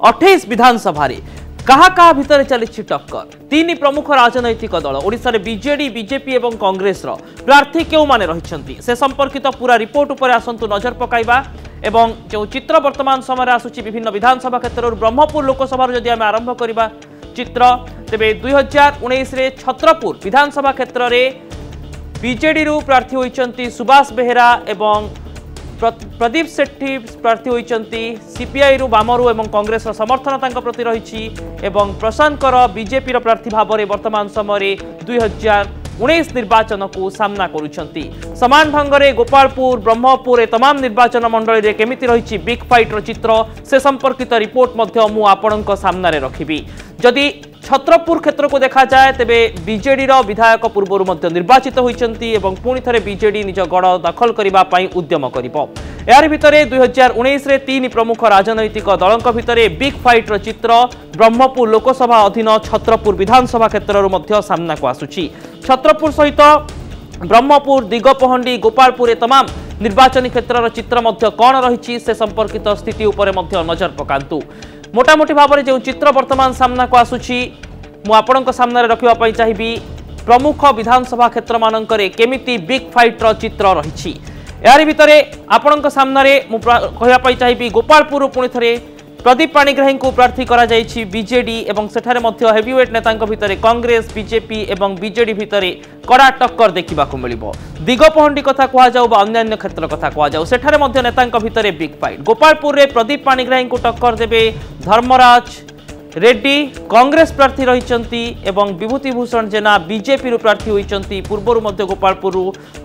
28 विधानसभा क्या भितर चली टक्कर तीन प्रमुख राजनैतिक दल ओडिशा रे बीजेडी बीजेपी एवं कांग्रेस प्रार्थी क्यों माने रहिछंती से संपर्कित पूरा रिपोर्ट उपर आसंतु नजर पकाइबा एवं जो चित्र वर्तमान समय आसुची विभिन्न विधानसभा क्षेत्र ब्रह्मपुर लोकसभा जदि आम आरंभ करबा चित्र तेबे 2019 रे छत्रपुर विधानसभा क्षेत्र रे बीजेडी रु प्रार्थी होइछंती सुभाष बेहेरा एवं प्रदीप सेठी प्रार्थी होइछंती सीपीआई रु बामरु एवं कांग्रेस समर्थन तांको प्रति रहिछि एवं प्रशांत बीजेपी रो प्रार्थी भाव में वर्तमान समय 2019 निर्वाचन को सामना करुछंती समान ढंग से गोपालपुर ब्रह्मपुर ए तमाम निर्वाचन मंडली रे केमिति रहिछि बिग फाइट रो चित्र से संपर्कित रिपोर्ट मध्य मु आपणक सामने रखिबी जदि छत्रपुर क्षेत्र को देखा जाए तेबे बीजेडी रो विधायक पूर्व निर्वाचित होइछंती एवं पुणी थरे बीजेडी निज गड़ दखल करिबा पई उद्यम करिबो यार भितरे 2019 रे तीन प्रमुख राजनैतिक दलक भितरे बिग फाइट रो चित्र ब्रह्मपुर लोकसभा अधीन छत्रपुर विधानसभा क्षेत्र मध्य सामना को आसुची छत्रपुर सहित ब्रह्मपुर दिगपहंडी गोपालपुर ए तमाम निर्वाचन क्षेत्र चित्र मध्य कौन रही से संपर्कित स्थिति उपरे मध्य नजर पकांतु मोटामोटी भाव में जो चित्र वर्तमान सामना को आसुची मुझे सामने रखा चाहिए प्रमुख विधानसभा क्षेत्र मानकरे केमिति बिग फाइट रो चित्र रही यार भितर आपण सामने कहवाई चाहिए गोपालपुर पुणी थे प्रदीप पाणिग्राही को प्रार्थी करा जायछि बीजेडी एवं सेठारे मध्य हेवीवेट नेता भितर कांग्रेस बीजेपी एवं बीजेडी भितर कड़ा टक्कर देखा मिलिबो दिगपहंडी कथा कह जाऊ अन्य क्षेत्र कथा कह जाऊ सेठारे मध्य नेता भितर बिग फाइट गोपालपुर रे प्रदीप पाणिग्राही को टक्कर देबे धर्मराज रेड्डी कांग्रेस प्रार्थी रहिचंती एवं विभूतिभूषण जेना बीजेपी रु प्रार्थी होइचंती पूर्वरु मध्य गोपालपुर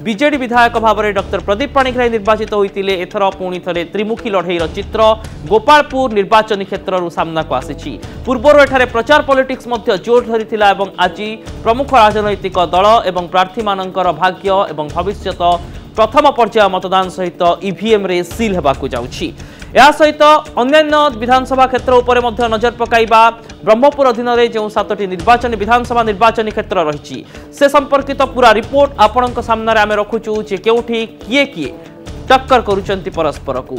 बीजेडी विधायक भाव में डॉक्टर प्रदीप पाणिग्राही निर्वाचित होइतिले एथर पुणी थरे त्रिमुखी लड़ाईर चित्र गोपालपुर निर्वाचन क्षेत्र सामना को आसीछि पूर्वरु एठारे प्रचार पॉलिटिक्स मध्य जोर धरिथिला एवं आज प्रमुख राजनैतिक दल एवं प्रार्थी मानकर भाग्य एवं भविष्यत प्रथम पर्याय मतदान सहित ईवीएम रे सील हेबाकु जाउछि या सहित अन्य विधानसभा क्षेत्र उपरे मध्य नजर पकाइबा ब्रह्मपुर अधीन जो 7टी निर्वाचन विधानसभा निर्वाचन क्षेत्र रही से संपर्कित पूरा रिपोर्ट आपण सामने आम रखुचु जे केउठी किए किए टक्कर करुचंती परस्पर को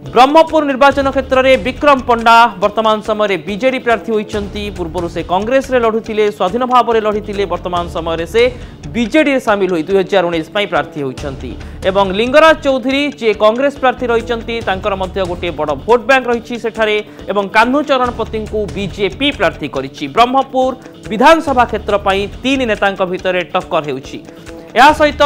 ब्रह्मपुर निर्वाचन क्षेत्र में विक्रम पंडा वर्तमान समय बीजेडी प्रार्थी होइचंती पूर्व से कांग्रेस रे लढुथिले स्वाधीन भाव में लढिथिले वर्तमान समय से बीजेडी सामिल होई 2019 प्रार्थी होइचंती एवं लिंगराज चौधरी जे कांग्रेस प्रार्थी रहिचंती तांकर मध्य गोटे बड़ भोट बैंक रही सेठारे एवं कान्हू चरणपति को बीजेपी प्रार्थी करिछि ब्रह्मपुर विधानसभा क्षेत्र पई तीन नेतांक भितरे टक्कर हेउछि या सहित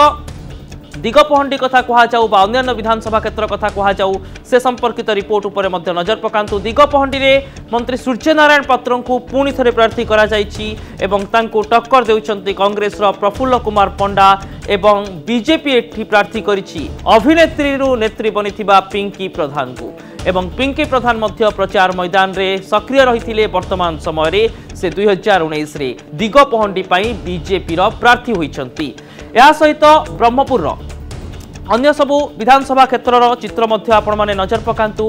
दिगपहंडी कथा कह जाऊ अन्य विधानसभा क्षेत्र कथा कह जाऊ से संपर्कित रिपोर्ट उपरे मध्य नजर पकांतु दिगपहंडी रे मंत्री सूर्यनारायण पात्र को पुणी थे प्रार्थी करा जायछि एवं तांको टक्कर देउछंती कांग्रेस रो प्रफुल्ल कुमार पंडा एवं बीजेपी एठी प्रार्थी करिछि अभिनेत्री रु नेत्री बनिथिबा पिंकी प्रधान को एवं पिंकी प्रधान मध्य प्रचार मैदान रे सक्रिय रहिथिले वर्तमान समय रे से 2019 रे दिगपहंडी पई बीजेपी रो प्रार्थी होइछंती या सहित ब्रह्मपुर अन्य सबु विधानसभा क्षेत्र चित्र मध्य आपण माने नजर पकांतु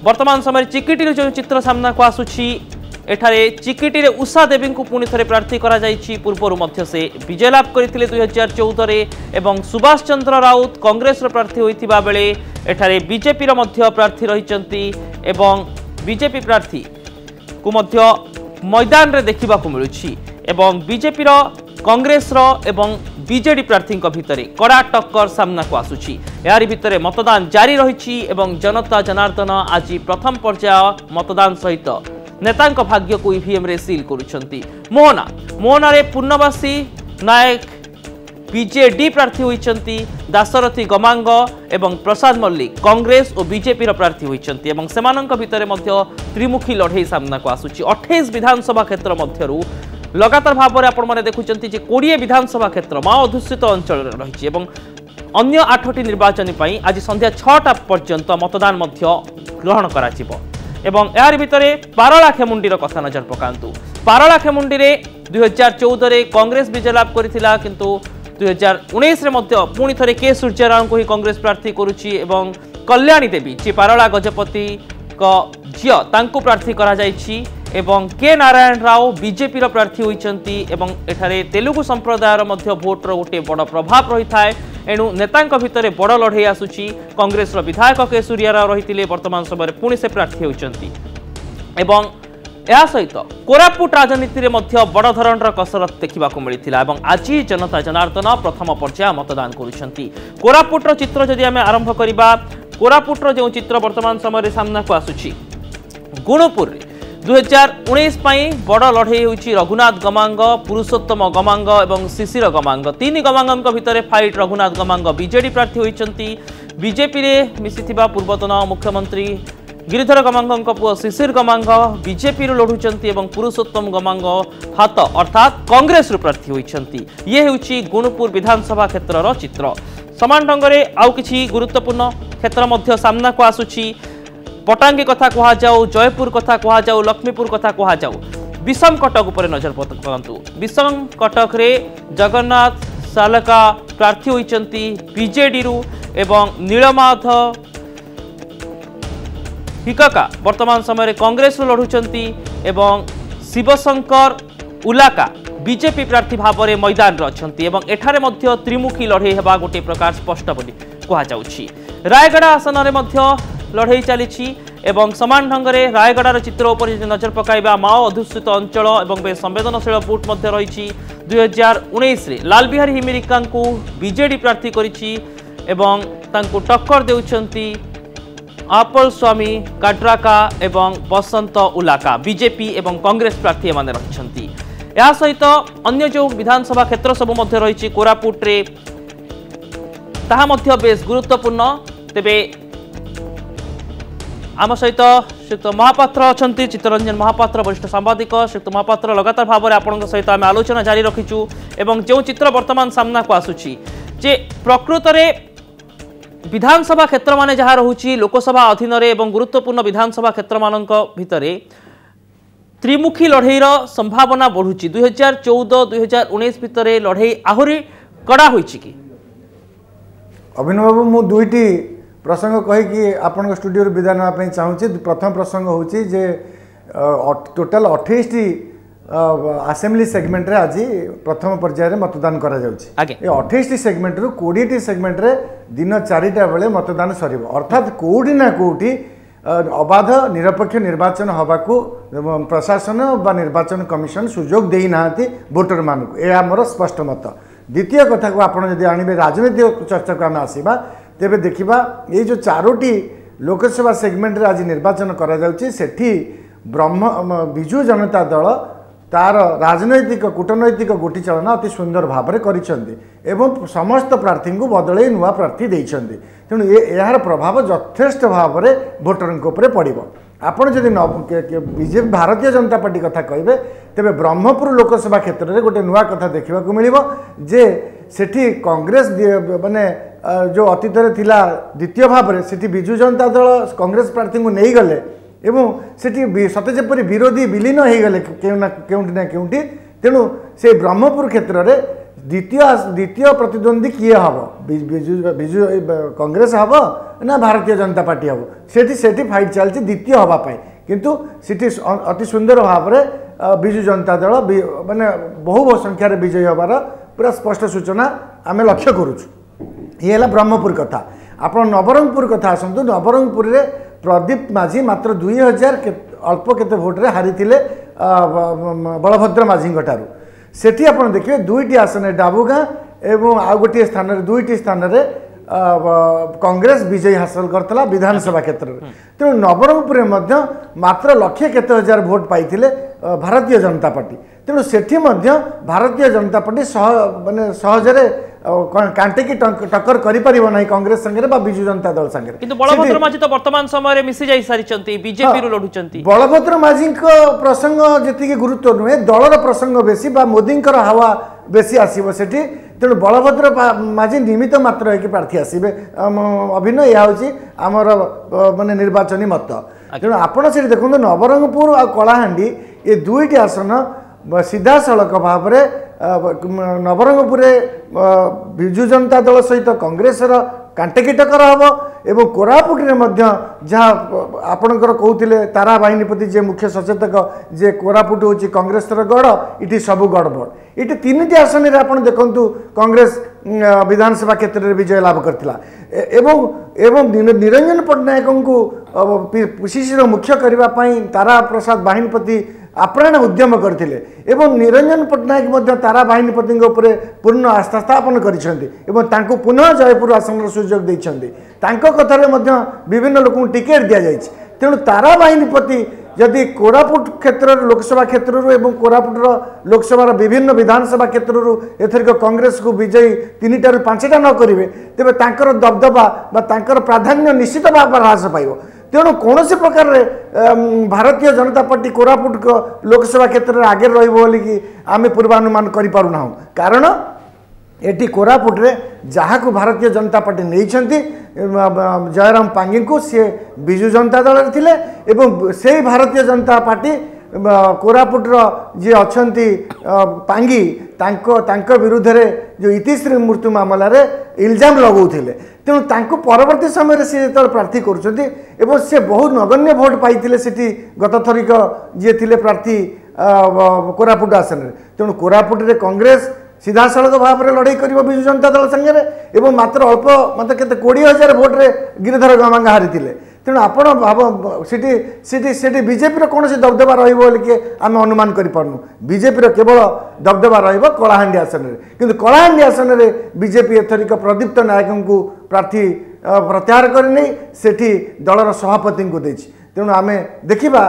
वर्तमान समय चिकिटी जो चित्र सामना को आसुछि एठारे चिकिटी रे उषा देवी को पुणी थे प्रार्थी करा जायछि पूर्वरु मध्य से विजय लाभ करथिले 2014 रे एवं सुभाष चंद्र राउत कांग्रेस रो प्रार्थी होइथिबा बेले एठारे बीजेपी रो मध्य प्रार्थी रहिचंती एवं बीजेपी प्रार्थी को मध्य मैदान रे देखिबा को मिलुछि एवं बीजेपी रो कांग्रेस रो एवं बीजेडी प्रार्थी भितर कड़ा टक्कर सामना को आसुछि यारी भितर मतदान जारी रही एवं जनता जनार्दन आज प्रथम पर्याय मतदान सहित नेतांक भाग्य को ईवीएम रे सील करुछंती मोहना रे पूर्णवासी नायक बीजेडी प्रार्थी होइछंती दासरथी गमांग एवं प्रसाद मल्लिक कांग्रेस और बीजेपी रो प्रार्थी होइछंती एवं सेमानंक भितर मध्य त्रिमुखी लड़ाई सामना को आसुछि 28 विधानसभा क्षेत्र मध्यरु लगातार भाव में आपण देखुंत 20 विधानसभा क्षेत्र माओ अधुषित अंचल रही अन्य 8टी निर्वाचन पर आज संध्या 6टा पर्यंत मतदान ग्रहण एवं यार भितर पारलाखेमुंडी कथा नजर पकांतु पारलाखेमुंडी 2014 रे कांग्रेस विजय लाभ करथिला किंतु 2019 रे मध्य पुणी थे के सूर्यनारायण को ही कांग्रेस प्रार्थी करुछि एवं कल्याणी देवी जे पारला गजपति झियो तांको प्रार्थी करा जायछि एवं के नारायण राव बीजेपी प्रार्थी होइचंती एवं एठारे तेलुगु संप्रदायर मध्य भोटर गोटे बड़ प्रभाव रही थाए एणु नेतांक भितर बड़ लड़ाई आसुची कांग्रेस विधायक के सूर्यराव रही वर्तमान समय पुणी से प्रार्थी होइचंती एवं या सहित कोरापुट राजनीति में बड़ धरणर कसरत देखा मिलता और आज जनता जनार्दन प्रथम पर्याय मतदान करुँच कोरापुटर चित्र जदि आम आरंभ करवा कोरापुटर जो चित्र वर्तमान समय सामना को आसूची गुणुपुर 2019 बड़ लड़े होची रघुनाथ गमांग पुरुषोत्तम गमांग और शिशिर गमांग तीन गमांग भितर फाइट रघुनाथ गमांग बीजेडी प्रार्थी होती बीजेपी रे मिसिथिबा पूर्वतन मुख्यमंत्री गिरिधर गमांग पुओ शिशिर गमांग बीजेपी लढ़ुंट और पुरुषोत्तम गमांग हाथ अर्थात कांग्रेस प्रार्थी होती ये होची गुणुपुर विधानसभा क्षेत्र चित्र समान ढंग से आउ किछि गुरुत्वपूर्ण क्षेत्र सामना को आसूची पटांगी कथा कह जाऊ जयपुर कथा कह जाऊ लक्ष्मीपुर कथा कह जाऊ विषम कटक उपर नजर पकातु विषम कटक रे जगन्नाथ सालका प्रार्थी होइचंती बीजेडी रु एवं नीलमाधव हिकाका वर्तमान समय कांग्रेस लढ़ुंट एवं शिवशंकर उलाका बीजेपी प्रार्थी भाव में मैदान अच्छा एठारे मध्य त्रिमुखी लड़े हेबा गोटे प्रकार स्पष्ट बोली कहुछि रायगड़ा आसन में लड़े चली एवं समान ढंग से रायगड़ार चित्र उपर नजर पकाइबा माओ अधुषित अंचल और संवेदनशील बूथ रही 2019 रे लाल बिहारी हिमिरिका बीजेडी प्रार्थी करिछि एवं तांको टक्कर देउछंती आपल स्वामी काट्राका एवं बसंत उलाका बीजेपी एवं कांग्रेस प्रार्थी एमाने रहिछंती या सहित अन्य जो विधानसभा क्षेत्र सब मध्य रही कोरापुट रे ताहा मध्य बेस गुरुत्वपूर्ण तेबे आम सहित श्रीयुक्त महापात्र अच्छा चित्तरंजन महापात्र वरिष्ठ सांबादिक श्रीयुक्त महापात्र लगातार भाव में आपण सहित आम आलोचना जारी रखीचु एवं जो चित्र वर्तमान सामना को आसूची जे प्रकृत में विधानसभा क्षेत्र मान जहाँ रोची लोकसभा अधीन एवं गुरुत्वपूर्ण विधानसभा क्षेत्र मान भितर त्रिमुखी लड़ईर संभावना बढ़ुची 2014-2019 भितर लड़ई आहरी कड़ा होइछि कि अभिनव बाबू मु दुईटी प्रसंग कहीकि आपण स्टूडियो विदा नापी चाहूँगी प्रथम प्रसंग होची जे टोटाल 28टी आसेम्बली सेगमेंट रे आज प्रथम पर्यायर मतदान करा जाउछि 28टी सेगमेंट रु 20टी सेगमेंट रे दिन 4टा बेले मतदान सरिबो अर्थात कोउठी ना कोउठी अबाध निरपेक्ष निर्वाचन हवाकू प्रशासन बा निर्वाचन कमिशन सुजोग देई नाहांती वोटर मानक ए हमर स्पष्ट मत द्वितीय कथा को आपण जदि आनिबे राजनीतिक चर्चा को आम आसीबा तेबे देखिबा ये जो 4टी लोकसभा सेगमेंट रे आज निर्वाचन करा जाउछि सेठी ब्रह्म बिजु जनता दल तार राजनैतिक कूटनैतिक गोटी चालना अति सुंदर भाव में कर समस्त प्रार्थी को बदल नुआ प्रार्थी देइछन्ति तेणु यार प्रभाव यथेष्ट भाव में भोटर पड़ो आपड़ जदि बीजेपी भारतीय जनता पार्टी कथा कहे तेरे ब्रह्मपुर लोकसभा क्षेत्र में गोटे नुआ कथा देखा मिल जे सेठी कांग्रेस माने जो अतीत थिला द्वितीय भाव में सेठी बिजु जनता दल कांग्रेस प्रार्थी को नहीं गले एवं सेठी सते जेपरि विरोधी विलीन हो गले केउंटी ना केउंटी तेणु से ब्रह्मपुर क्षेत्र में द्वितीय प्रतिद्वंदी किए हम बिजु कांग्रेस हम ना भारतीय जनता पार्टी हम सेठी फाइट चलती द्वितीय हवापाई किंतु सेठी अति सुंदर भाव में बिजु जनता दल माने बहु संख्यार विजयी हबार पूरा स्पष्ट सूचना आम लक्ष्य करुचु ये है ब्रह्मपुर कथा आप नवरंगपुर कथा आसतु नवरंगपुर रे प्रदीप माझी मात्र 2000 अल्प केते भोट रे हारी थिले बलभद्र माझी ठारू सेठी आपण देखिए दुईटी आसन डाबुगाँ एवं आउ गोटे स्थान रे दुईटी स्थान रे कांग्रेस विजय हासिल करतला विधानसभा क्षेत्र में तेणु नवरंगपुर में मात्र लक्षे केते हजार भोट पाइथिले भारतीय जनता पार्टी तेणु सेठी मध्य भारतीय जनता पार्टी माने सहजरे कांटेकी टक्कर करिपारिबो नाही कांग्रेस संगे बा बिजु जनता दल संगे किंतु बलभद्र माझी तो वर्तमान समय रे मिसी जाई सारिचंती बीजेपी रो लढुचंती बलभद्र माझी को प्रसंग जति गुरुत्व नुहे दलर प्रसंग बेसी बा मोदींकर हवा बेसी आसीबो सेठी तेणु बलभद्र माझी निमित्त मात्र है कि प्रार्थी आसबे अभिनय यह हूँ आमर माने निर्वाचनी मत तेणु आपड़ से देखो नवरंगपुर आ कलाहांडी ये दुईटी आसन सीधा सड़क भाव में नवरंगपुर बिजु जनता दल सहित कांग्रेस कांटेकी टक्कर हम एवं कोरापुट जहाँ आपणकर कहते तारा बाहिनीपति जे मुख्य सचेतक जे कोरापुट हूँ कांग्रेस गढ़ इटी सब गड़बड़ ये तीन आसन में आप देखु कांग्रेस विधानसभा क्षेत्र में विजय लाभ करथिला एवं निरंजन पट्टनायक को पीसीसी मुख्य करबा पई तारा प्रसाद बाहिनीपति आप्राण उद्यम करते एवं निरंजन पट्टनायक तारा बाहिनीपति पूर्ण आस्था स्थापन कर पुनः जयपुर आसन सुजोग देते कथार विभिन्न लोक टिकेट दि जाए तेणु तारा बाहिनीपति जदि कोरापुट क्षेत्र लोकसभा क्षेत्र एवं कोरापुटर लोकसभा विभिन्न विधानसभा क्षेत्र एथरिक कांग्रेस को विजयी 3टा ରୁ 5टा न करेंगे तेज तांकर दबदबा प्राधान्य निश्चित भाव ह्रास पाइब तेणु कौन प्रकार भारतीय जनता पार्टी कोरापुट लोकसभा क्षेत्र में आगे रही आम पूर्वानुमान करूना कारण एटी कोरापुट रे जहाँ को भारतीय जनता पार्टी नहीं जयराम पांगी को सी विजु जनता दल थे एवं से भारतीय जनता पार्टी कोरापुटर जी अच्छा पांगी विरुद्ध रे जो इतिश्री मृत्यु मामला रे इल्जाम लगौले तेणु तांको परवर्ती समय सी जो प्रार्थी कर बहुत नगण्य भोट पाई सेठी गत थरिक जी थे प्रार्थी कोरापुट आसन तेणु कोरापुट रे कांग्रेस सीधा सड़क भाव में लड़ाई कर विजु जनता दल संगे एवं मात्र अल्प मत के 20,000 भोट रे गिरिधर गमांगा हारी तेणु आपण भाव सीटी बीजेपी कौन दबदबा रही आम अनुमान करूँ बीजेपी केवल दबदबा रलाहांडी आसन में किंतु कलाहांडी आसन में बीजेपी एथरिक प्रदीप्त नायक को प्रार्थी प्रत्याहार करनी सेठी दलर सभापति को देछि तेणु आम देखा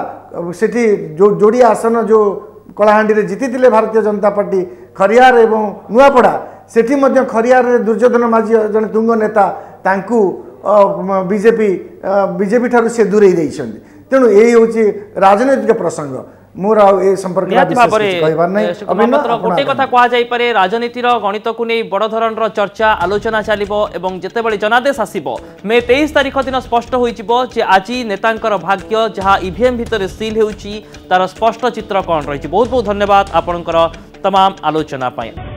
सेठी जो जोड़िया आसन जो कलाहांडी रे जीति भारतीय जनता पार्टी खरियार एवं नुआपड़ा सेठी मध्य खरियार रे दुर्योधन माझी जन तुंग नेता तांकू बीजेपी ठारू से दूरे तेणु यही हूँ राजनैतिक प्रसंग मोर ए संपर्क गोटे कथा कहुपे राजनीतिर गणित को नहीं बड़ धरण चर्चा आलोचना चलो एवं जितेबाला जनादेश आसब मे 23 तारिख दिन स्पष्ट हो आज नेतांकर भाग्य जहाँ ईवीएम भितर सील हो तार स्पष्ट चित्र कौन रही बहुत बहुत धन्यवाद आपणकर तमाम आलोचना पाई।